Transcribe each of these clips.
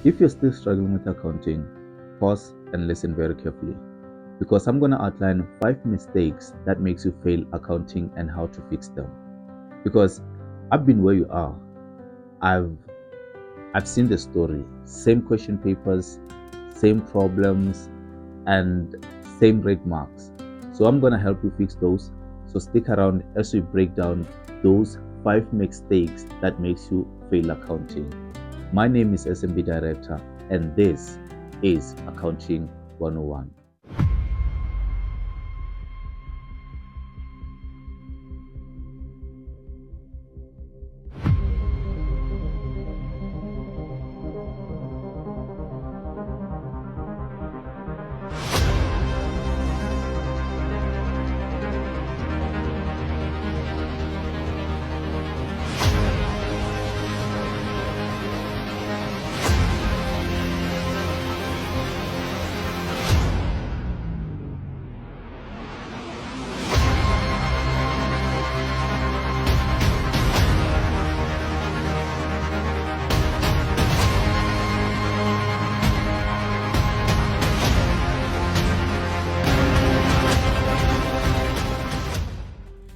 If you're still struggling with accounting, pause and listen very carefully because I'm going to outline 5 mistakes that makes you fail accounting and how to fix them. Because I've been where you are. I've seen the story. Same question papers, same problems, and same red marks. So I'm going to help you fix those. So stick around as we break down those 5 mistakes that makes you fail accounting. My name is SMB Director and this is Accounting 101.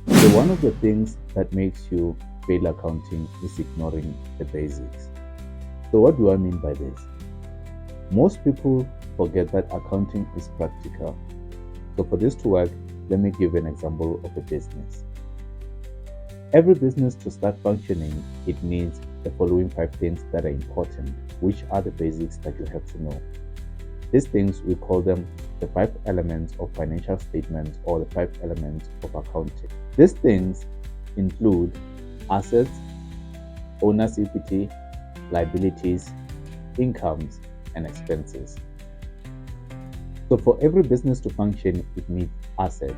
So one of the things that makes you fail accounting is ignoring the basics. So what do I mean by this? Most people forget that accounting is practical. So for this to work, let me give an example of a business. Every business to start functioning, it needs the following 5 things that are important, which are the basics that you have to know. These things, we call them the 5 elements of financial statements or the 5 elements of accounting. These things include assets, owner's equity, liabilities, incomes, and expenses. So for every business to function, it needs assets.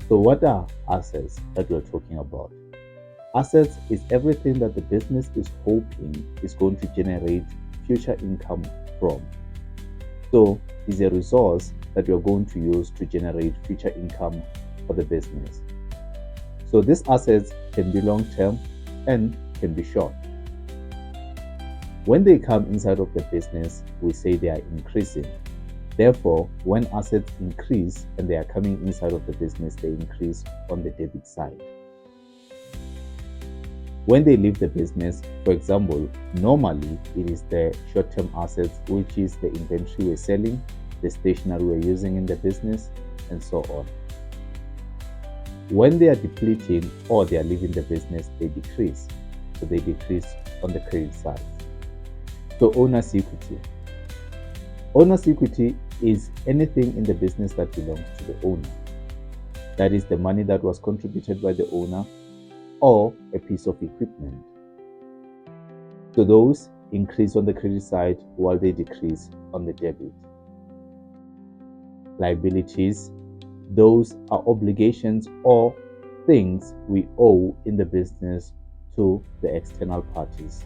So what are assets that we're talking about? Assets is everything that the business is hoping is going to generate future income from. So it's a resource that you're going to use to generate future income for the business. So these assets can be long-term and can be short. When they come inside of the business, we say they are increasing. Therefore, when assets increase and they are coming inside of the business, they increase on the debit side. When they leave the business, for example, normally it is the short-term assets, which is the inventory we're selling, the stationery we're using in the business, and so on. When they are depleting or they are leaving the business, they decrease. So they decrease on the credit side. So owner's equity. Owner's equity is anything in the business that belongs to the owner. That is the money that was contributed by the owner or a piece of equipment. So those increase on the credit side while they decrease on the debit. Liabilities, those are obligations or things we owe in the business to the external parties.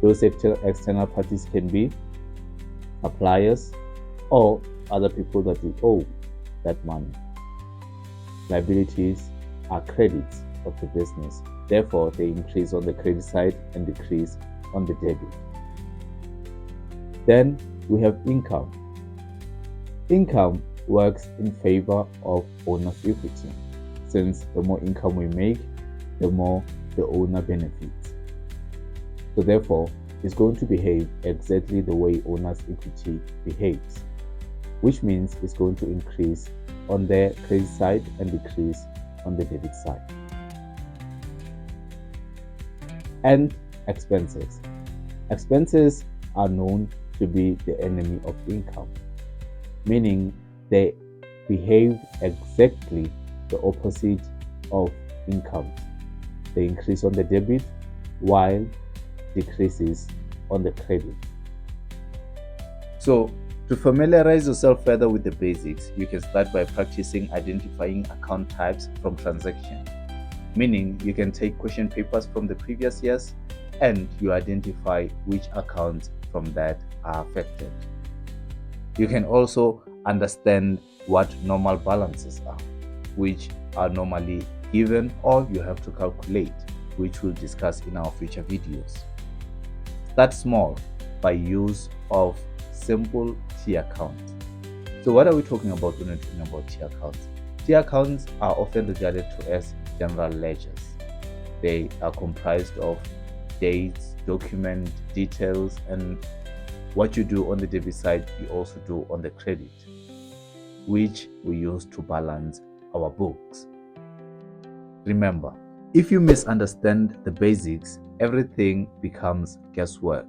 Those external parties can be suppliers or other people that we owe that money. Liabilities are credits of the business. Therefore, they increase on the credit side and decrease on the debit. Then we have income. Income works in favor of owner's equity, since the more income we make, the more the owner benefits. So therefore, it's going to behave exactly the way owner's equity behaves, which means it's going to increase on the credit side and decrease on the debit side. And expenses. Expenses are known to be the enemy of income, meaning they behave exactly the opposite of income. They increase on the debit while decreases on the credit. So to familiarize yourself further with the basics, you can start by practicing identifying account types from transaction, meaning you can take question papers from the previous years and you identify which accounts from that are affected. You can also understand what normal balances are, which are normally given or you have to calculate, which we'll discuss in our future videos. Start small by use of simple T accounts. So what are we talking about when we're talking about T accounts? T accounts are often regarded to as general ledgers. They are comprised of dates, document details, and what you do on the debit side, you also do on the credit, which we use to balance our books. Remember, if you misunderstand the basics, everything becomes guesswork.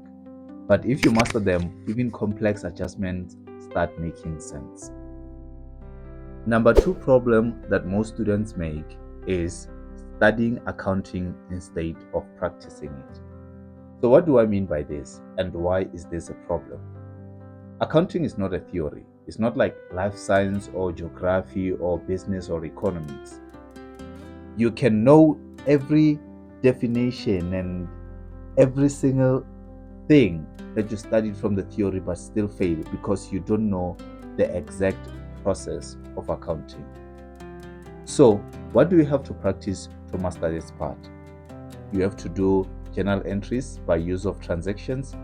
But if you master them, even complex adjustments start making sense. Number two problem that most students make is studying accounting instead of practicing it. So what do I mean by this, and why is this a problem? Accounting is not a theory. It's not like life science or geography or business or economics. You can know every definition and every single thing that you studied from the theory but still fail because you don't know the exact process of accounting. So, what do you have to practice to master this part? You have to do journal entries by use of transactions.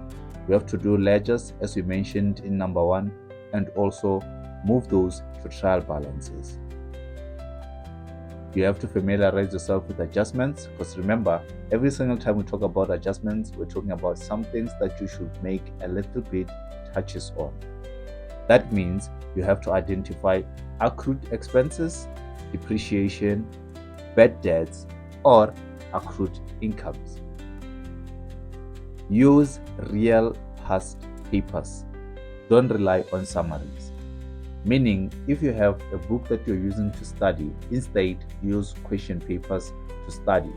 You have to do ledgers, as we mentioned in number 1, and also move those to trial balances. You have to familiarize yourself with adjustments, because remember, every single time we talk about adjustments, we're talking about some things that you should make a little bit touches on. That means you have to identify accrued expenses, depreciation, bad debts, or accrued incomes. Use real past papers. Don't rely on summaries. Meaning, if you have a book that you're using to study, instead use question papers to study,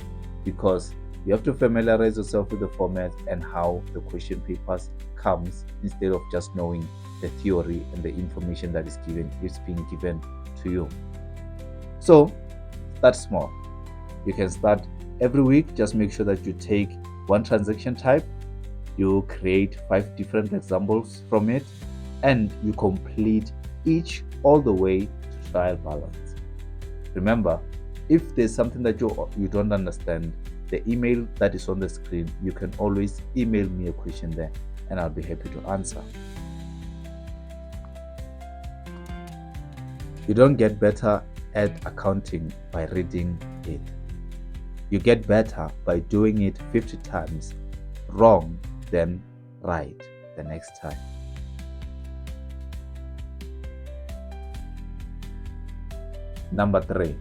because you have to familiarize yourself with the format and how the question papers comes, instead of just knowing the theory and the information that is being given to you. So start small. You can start every week. Just make sure that you take one transaction type, you create 5 different examples from it, and you complete each all the way to trial balance. Remember, if there's something that you don't understand, the email that is on the screen, you can always email me a question there and I'll be happy to answer. You don't get better at accounting by reading it. You get better by doing it 50 times wrong, then right the next time. Number 3,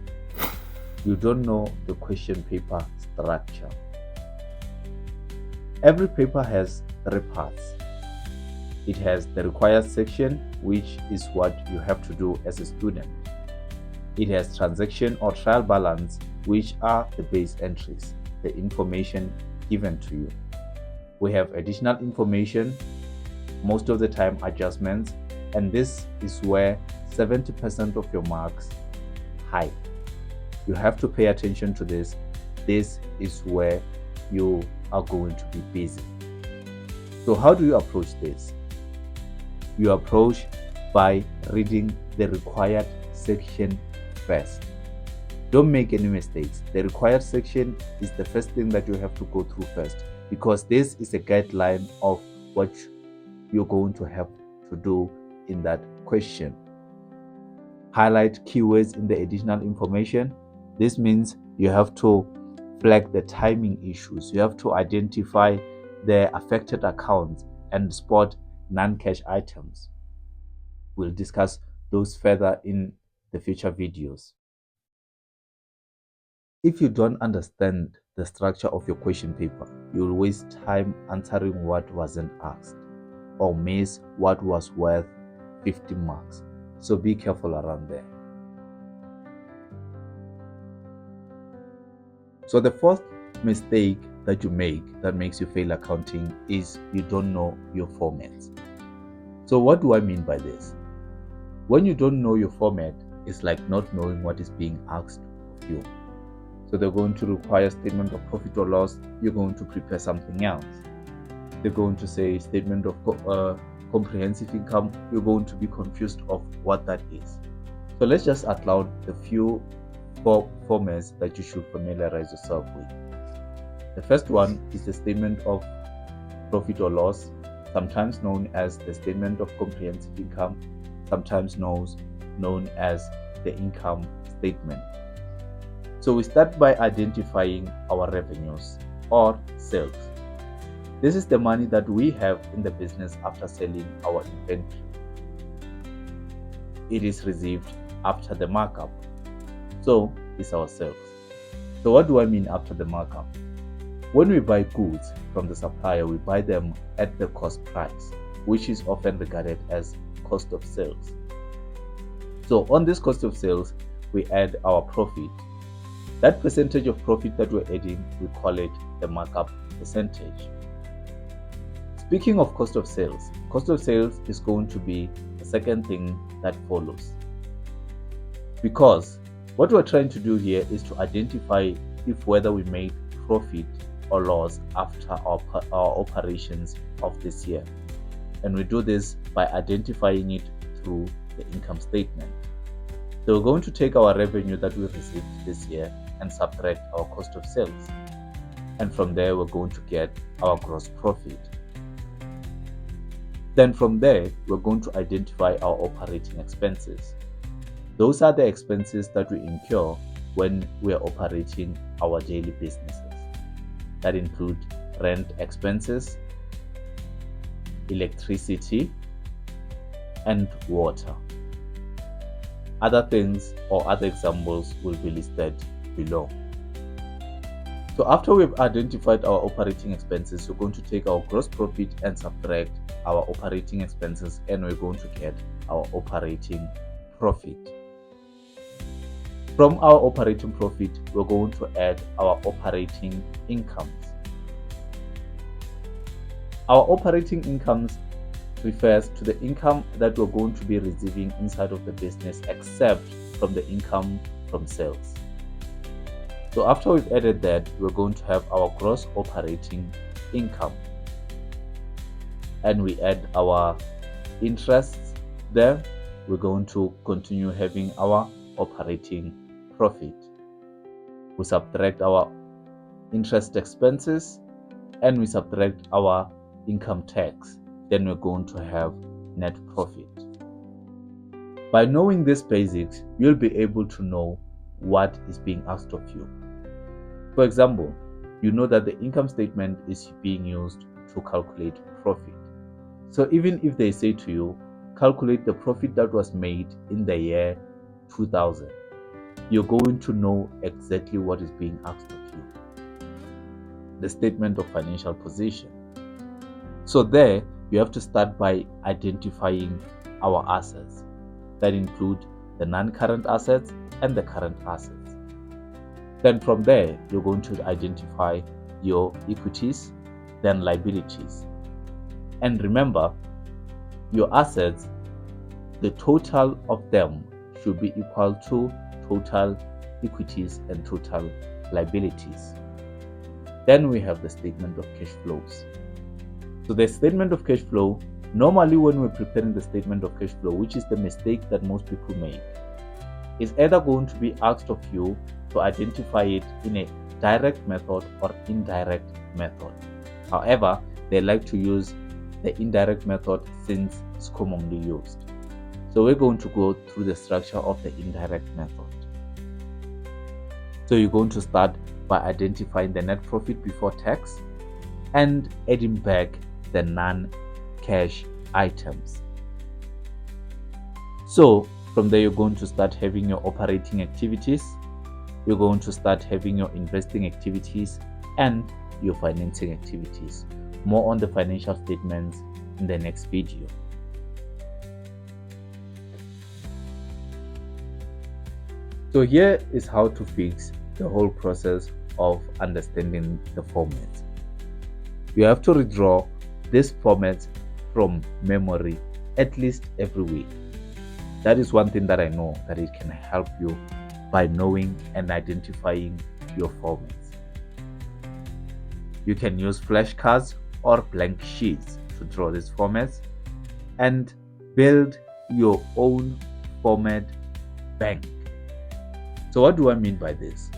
you don't know the question paper structure. Every paper has 3 parts. It has the required section, which is what you have to do as a student. It has transaction or trial balance, which are the base entries, the information given to you. We have additional information, most of the time adjustments, and this is where 70% of your marks hide. You have to pay attention to this. This is where you are going to be busy. So how do you approach this? You approach by reading the required section first. Don't make any mistakes. The required section is the first thing that you have to go through first, because this is a guideline of what you're going to have to do in that question. Highlight keywords in the additional information. This means you have to flag the timing issues. You have to identify the affected accounts and spot non-cash items. We'll discuss those further in the future videos. If you don't understand the structure of your question paper, you'll waste time answering what wasn't asked or miss what was worth 50 marks. So be careful around there. So the fourth mistake that you make that makes you fail accounting is you don't know your formats. So what do I mean by this? When you don't know your format, it's like not knowing what is being asked of you. So they're going to require statement of profit or loss. You're going to prepare something else. They're going to say statement of comprehensive income. You're going to be confused of what that is. So let's just outline the few formats that you should familiarize yourself with. The first one is the statement of profit or loss. sometimes known as the statement of comprehensive income, sometimes known as the income statement. So we start by identifying our revenues or sales. This is the money that we have in the business after selling our inventory. It is received after the markup. So it's our sales. So what do I mean after the markup? When we buy goods from the supplier, we buy them at the cost price, which is often regarded as cost of sales. So on this cost of sales, we add our profit. That percentage of profit that we're adding, we call it the markup percentage. Speaking of cost of sales is going to be the second thing that follows. Because what we're trying to do here is to identify if whether we made profit or loss after our operations of this year. And we do this by identifying it through the income statement. So we're going to take our revenue that we received this year and subtract our cost of sales. And from there, we're going to get our gross profit. Then from there, we're going to identify our operating expenses. Those are the expenses that we incur when we are operating our daily businesses. That include rent expenses, electricity, and water. Other things or other examples will be listed below. So after we've identified our operating expenses, we're going to take our gross profit and subtract our operating expenses, and we're going to get our operating profit. From our operating profit, we're going to add our operating incomes. Our operating incomes refers to the income that we're going to be receiving inside of the business, except from the income from sales. So after we've added that, we're going to have our gross operating income. And we add our interests there. We're going to continue having our operating profit. We subtract our interest expenses and we subtract our income tax. Then we're going to have net profit. By knowing these basics, you'll be able to know what is being asked of you. For example, you know that the income statement is being used to calculate profit. So even if they say to you, calculate the profit that was made in the year 2000, you're going to know exactly what is being asked of you. The statement of financial position. So there, you have to start by identifying our assets. That include the non-current assets and the current assets. Then from there, you're going to identify your equities, then liabilities. And remember, your assets, the total of them should be equal to total equities and total liabilities. Then we have the statement of cash flows. So the statement of cash flow, normally when we're preparing the statement of cash flow, which is the mistake that most people make, is either going to be asked of you to identify it in a direct method or indirect method. However, they like to use the indirect method since it's commonly used. So we're going to go through the structure of the indirect method. So you're going to start by identifying the net profit before tax and adding back the non-cash items. So from there, you're going to start having your operating activities, you're going to start having your investing activities and your financing activities. More on the financial statements in the next video. So here is how to fix the whole process of understanding the format. You have to redraw this format from memory at least every week. That is one thing that I know that it can help you by knowing and identifying your formats. You can use flashcards or blank sheets to draw these formats and build your own format bank. So what do I mean by this?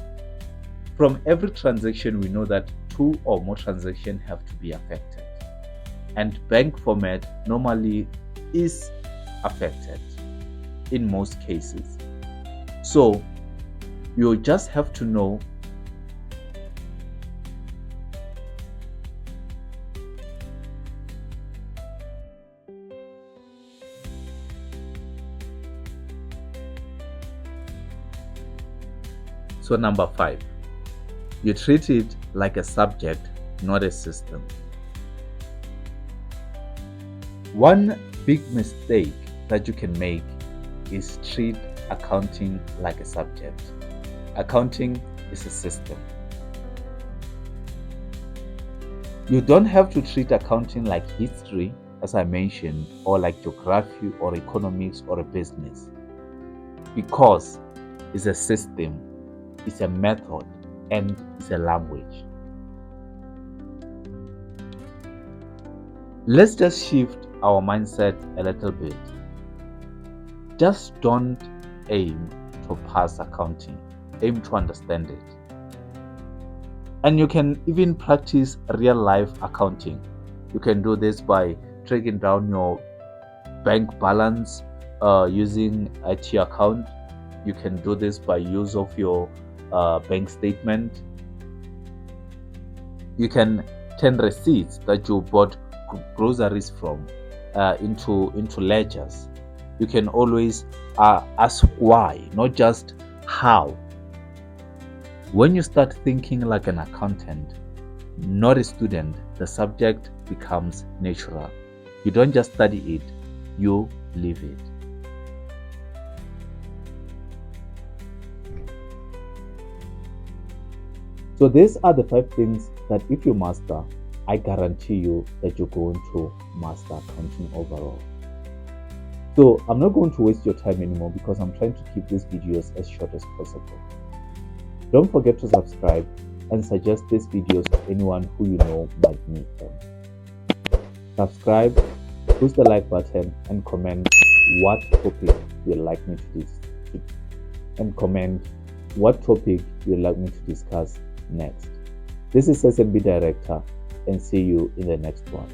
From every transaction, we know that 2 or more transactions have to be affected. and bank format normally is affected in most cases. So you just have to know So number 5, you treat it like a subject, not a system. One big mistake that you can make is treat accounting like a subject. Accounting is a system. You don't have to treat accounting like history, as I mentioned, or like geography or economics or a business, because it's a system, it's a method, and it's a language. Let's just shift our mindset a little bit. Just don't aim to pass accounting, aim to understand it. And you can even practice real life accounting. You can do this by tracking down your bank balance using IT account. You can do this by use of your bank statement. You can turn receipts that you bought groceries from into ledgers. You can always ask why, not just how. When you start thinking like an accountant, not a student, the subject becomes natural. You don't just study it, you live it. So these are the 5 things that if you master, I guarantee you that you're going to master accounting overall. So I'm not going to waste your time anymore because I'm trying to keep these videos as short as possible. Don't forget to subscribe and suggest these videos to anyone who you know might need them. Subscribe, push the like button, and comment what topic you'd like me to discuss next. This is SMB Director, and see you in the next one.